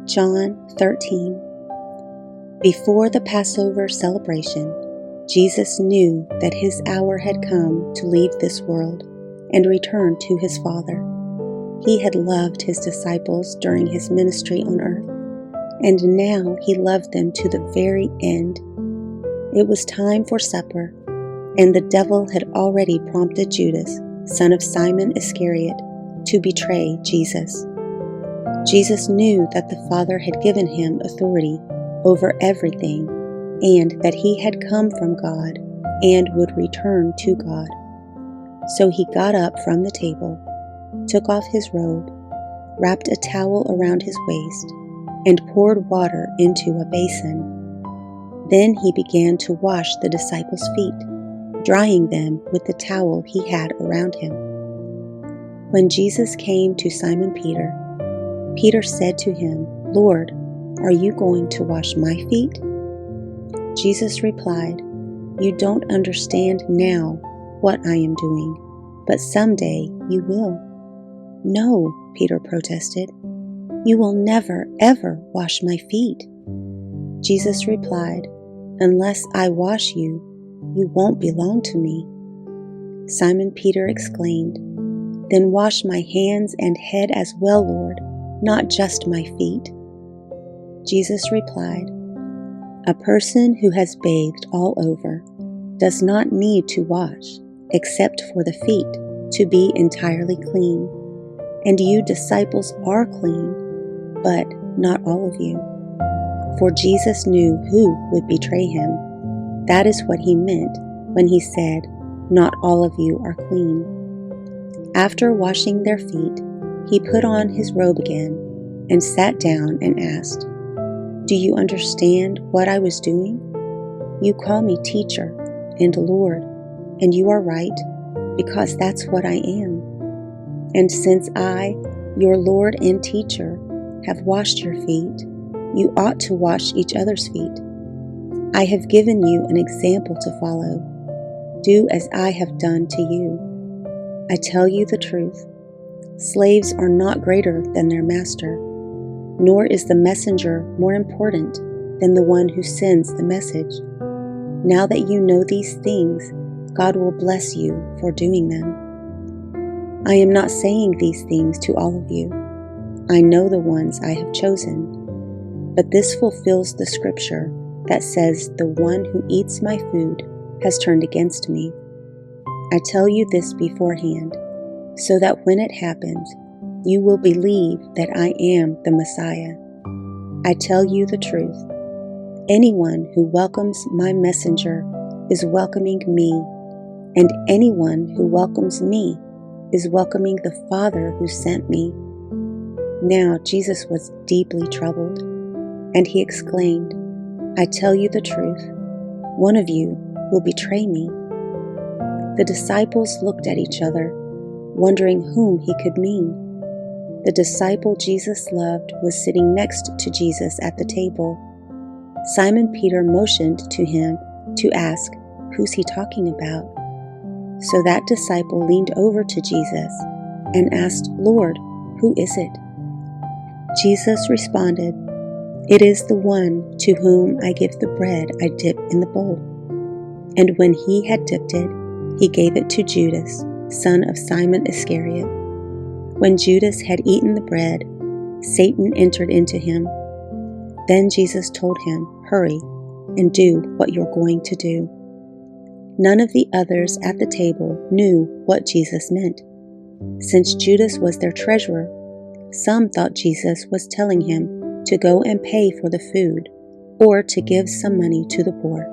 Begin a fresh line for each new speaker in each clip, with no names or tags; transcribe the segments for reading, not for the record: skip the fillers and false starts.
John 13. Before the Passover celebration, Jesus knew that his hour had come to leave this world and return to his Father. He had loved his disciples during his ministry on earth, and now he loved them to the very end. It was time for supper, and the devil had already prompted Judas, son of Simon Iscariot, to betray Jesus. Jesus knew that the Father had given him authority over everything, and that he had come from God and would return to God. So he got up from the table, took off his robe, wrapped a towel around his waist, and poured water into a basin. Then he began to wash the disciples' feet, drying them with the towel he had around him. When Jesus came to Simon Peter, Peter said to him, "Lord, are you going to wash my feet?" Jesus replied, "You don't understand now what I am doing, but someday you will." "No," Peter protested, "you will never, ever wash my feet." Jesus replied, "Unless I wash you, you won't belong to me." Simon Peter exclaimed, "Then wash my hands and head as well, Lord, not just my feet." Jesus replied, "A person who has bathed all over does not need to wash except for the feet to be entirely clean. And you disciples are clean, but not all of you." For Jesus knew who would betray him. That is what he meant when he said, "Not all of you are clean." After washing their feet, he put on his robe again and sat down and asked, "Do you understand what I was doing? You call me teacher and Lord, and you are right, because that's what I am. And since I, your Lord and teacher, have washed your feet, you ought to wash each other's feet. I have given you an example to follow. Do as I have done to you. I tell you the truth. Slaves are not greater than their master, nor is the messenger more important than the one who sends the message. Now that you know these things, God will bless you for doing them. I am not saying these things to all of you. I know the ones I have chosen. But this fulfills the scripture that says, 'The one who eats my food has turned against me.' I tell you this beforehand, so that when it happens, you will believe that I am the Messiah. I tell you the truth. Anyone who welcomes my messenger is welcoming me, and anyone who welcomes me is welcoming the Father who sent me." Now Jesus was deeply troubled, and he exclaimed, "I tell you the truth, one of you will betray me." The disciples looked at each other, wondering whom he could mean. The disciple Jesus loved was sitting next to Jesus at the table. Simon Peter motioned to him to ask, "Who's he talking about?" So that disciple leaned over to Jesus and asked, "Lord, who is it?" Jesus responded, "It is the one to whom I give the bread I dip in the bowl." And when he had dipped it, he gave it to Judas, son of Simon Iscariot. When Judas had eaten the bread, Satan entered into him. Then Jesus told him, "Hurry and do what you're going to do." None of the others at the table knew what Jesus meant. Since Judas was their treasurer, some thought Jesus was telling him to go and pay for the food or to give some money to the poor.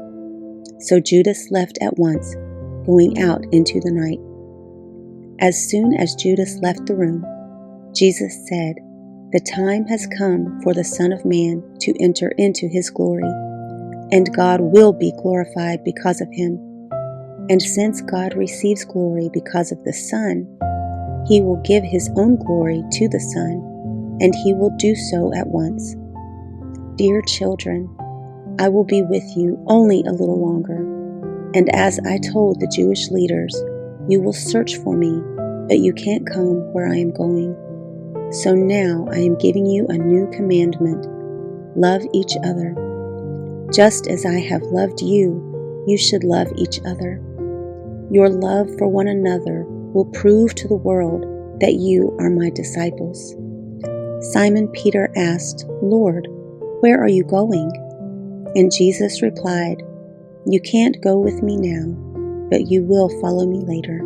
So Judas left at once, going out into the night. As soon as Judas left the room, Jesus said, "The time has come for the Son of Man to enter into his glory, and God will be glorified because of him. And since God receives glory because of the Son, he will give his own glory to the Son, and he will do so at once. Dear children, I will be with you only a little longer, and as I told the Jewish leaders, you will search for me, but you can't come where I am going." So now I am giving you a new commandment: love each other. Just as I have loved you, you should love each other. Your love for one another will prove to the world that you are my disciples." Simon Peter asked, "Lord, where are you going?" And Jesus replied, "You can't go with me now, but you will follow me later."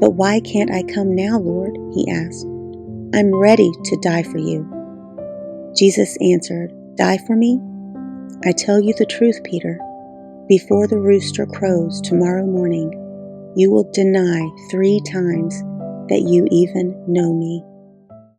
"But why can't I come now, Lord?" he asked. "I'm ready to die for you." Jesus answered, "Die for me? I tell you the truth, Peter. Before the rooster crows tomorrow morning, you will deny 3 times that you even know me."